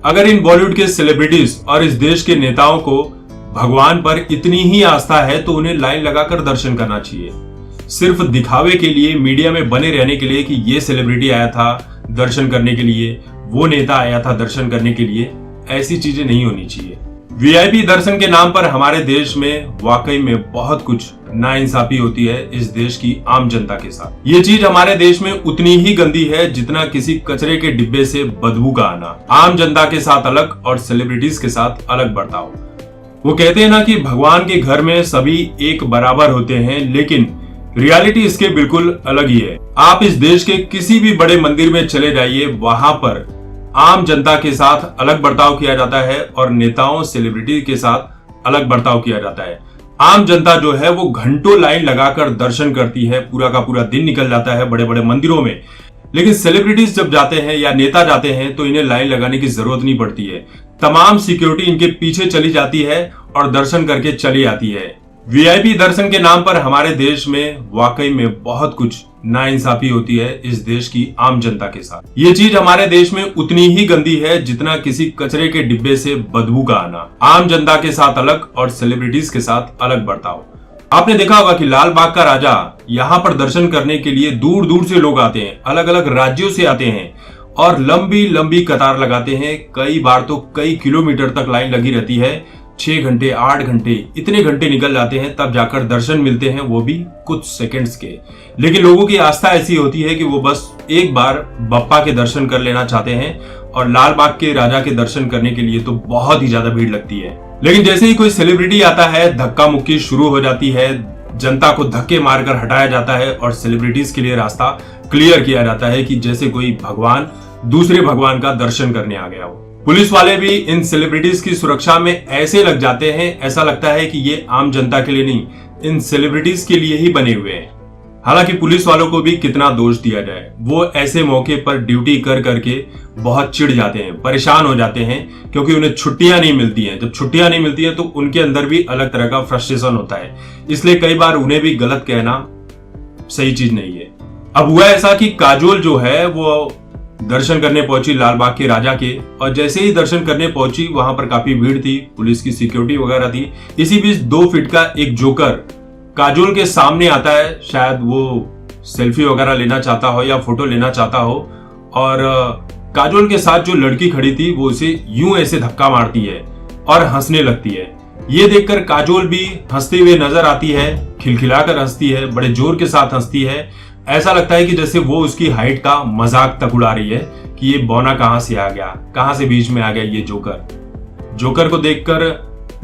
अगर इन बॉलीवुड के सेलिब्रिटीज और इस देश के नेताओं को भगवान पर इतनी ही आस्था है तो उन्हें लाइन लगाकर दर्शन करना चाहिए। सिर्फ दिखावे के लिए, मीडिया में बने रहने के लिए कि ये सेलिब्रिटी आया था दर्शन करने के लिए, वो नेता आया था दर्शन करने के लिए, ऐसी चीजें नहीं होनी चाहिए। वीआईपी दर्शन के नाम पर हमारे देश में वाकई में बहुत कुछ नाइंसाफी होती है इस देश की आम जनता के साथ। ये चीज हमारे देश में उतनी ही गंदी है जितना किसी कचरे के डिब्बे से बदबू का आना। आम जनता के साथ अलग और सेलिब्रिटीज के साथ अलग बर्ताव। वो कहते हैं ना कि भगवान के घर में सभी एक बराबर होते हैं, लेकिन रियलिटी इसके बिल्कुल अलग ही है। आप इस देश के किसी भी बड़े मंदिर में चले जाइए, वहां पर आम जनता के साथ अलग बर्ताव किया जाता है और नेताओं सेलिब्रिटी के साथ अलग बर्ताव किया जाता है। आम जनता जो है वो घंटों लाइन लगाकर दर्शन करती है, पूरा का पूरा दिन निकल जाता है बड़े बड़े मंदिरों में। लेकिन सेलिब्रिटीज जब जाते हैं या नेता जाते हैं तो इन्हें लाइन लगाने की जरूरत नहीं पड़ती है। तमाम सिक्योरिटी इनके पीछे चली जाती है और दर्शन करके चली आती है। वीआईपी दर्शन के नाम पर हमारे देश में वाकई में बहुत कुछ नाइंसाफी होती है इस देश की आम जनता के साथ। ये चीज हमारे देश में उतनी ही गंदी है जितना किसी कचरे के डिब्बे से बदबू का आना। आम जनता के साथ अलग और सेलिब्रिटीज के साथ अलग बर्ताव। आपने देखा होगा कि लाल बाग का राजा यहाँ पर दर्शन करने के लिए दूर दूर से लोग आते हैं, अलग अलग राज्यों से आते हैं और लंबी लंबी कतार लगाते हैं। कई बार तो कई किलोमीटर तक लाइन लगी रहती है। 6 घंटे 8 घंटे इतने घंटे निकल जाते हैं तब जाकर दर्शन मिलते हैं, वो भी कुछ सेकंड्स के। लेकिन लोगों की आस्था ऐसी होती है कि वो बस एक बार बप्पा के दर्शन कर लेना चाहते हैं और लाल बाग के राजा के दर्शन करने के लिए तो बहुत ही ज्यादा भीड़ लगती है। लेकिन जैसे ही कोई सेलिब्रिटी आता है, धक्का मुक्की शुरू हो जाती है, जनता को धक्के मारकर हटाया जाता है और सेलिब्रिटीज के लिए रास्ता क्लियर किया जाता है कि जैसे कोई भगवान दूसरे भगवान का दर्शन करने आ गया हो। पुलिस वाले भी इन सेलिब्रिटीज की सुरक्षा में ऐसे लग जाते हैं, ऐसा लगता है कि ये आम जनता के लिए नहीं, इन सेलिब्रिटीज के लिए ही बने हुए हैं। हालांकि पुलिस वालों को भी कितना दोष दिया जाए, वो ऐसे मौके पर ड्यूटी कर करके बहुत चिढ़ जाते हैं, परेशान हो जाते हैं, क्योंकि उन्हें छुट्टियां नहीं मिलती हैं। जब छुट्टियां नहीं मिलती है तो उनके अंदर भी अलग तरह का फ्रस्ट्रेशन होता है। इसलिए कई बार उन्हें भी गलत कहना सही चीज नहीं है। अब हुआ ऐसा कि काजोल जो है वो दर्शन करने पहुंची लाल बाग के राजा के, और जैसे ही दर्शन करने पहुंची वहां पर काफी भीड़ थी, पुलिस की सिक्योरिटी वगैरह थी। इसी बीच 2 फीट का एक जोकर काजोल के सामने आता है। शायद वो सेल्फी वगैरह लेना चाहता हो या फोटो लेना चाहता हो, और काजोल के साथ जो लड़की खड़ी थी वो उसे यूं ऐसे धक्का मारती है और हंसने लगती है। ये देखकर काजोल भी हंसते हुए नजर आती है, खिलखिलाकर हंसती है, बड़े जोर के साथ हंसती है। ऐसा लगता है कि जैसे वो उसकी हाइट का मजाक तक उड़ा रही है कि ये बौना कहां से आ गया, कहां से बीच में आ गया ये जोकर। जोकर को देखकर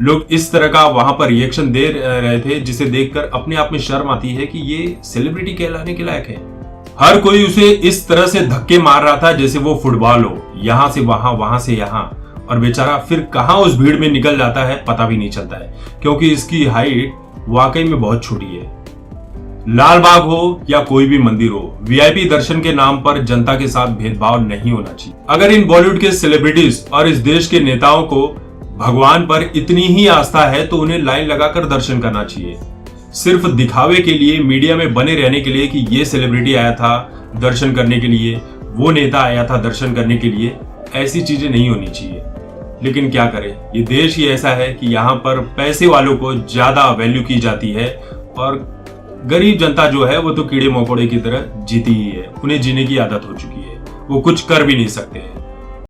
लोग इस तरह का वहां पर रिएक्शन दे रहे थे, जिसे देखकर अपने आप में शर्म आती है कि ये सेलिब्रिटी कहलाने के लायक है। हर कोई उसे इस तरह से धक्के मार रहा था जैसे वो फुटबॉल हो, यहां से वहां, वहां से यहां, और बेचारा फिर कहां उस भीड़ में निकल जाता है पता भी नहीं चलता है, क्योंकि इसकी हाइट वाकई में बहुत छोटी है। लाल बाग हो या कोई भी मंदिर हो, वीआईपी दर्शन के नाम पर जनता के साथ भेदभाव नहीं होना चाहिए। अगर इन बॉलीवुड के सेलिब्रिटीज और इस देश के नेताओं को भगवान पर इतनी ही आस्था है तो उन्हें लाइन लगाकर दर्शन करना चाहिए। सिर्फ दिखावे के लिए, मीडिया में बने रहने के लिए कि ये सेलिब्रिटी आया था दर्शन करने के लिए, वो नेता आया था दर्शन करने के लिए, ऐसी चीजें नहीं होनी चाहिए। लेकिन क्या करें, ये देश ही ऐसा है कि यहाँ पर पैसे वालों को ज्यादा वैल्यू की जाती है और गरीब जनता जो है वो तो कीड़े मकोड़े की तरह जीती ही है। उन्हें जीने की आदत हो चुकी है, वो कुछ कर भी नहीं सकते हैं।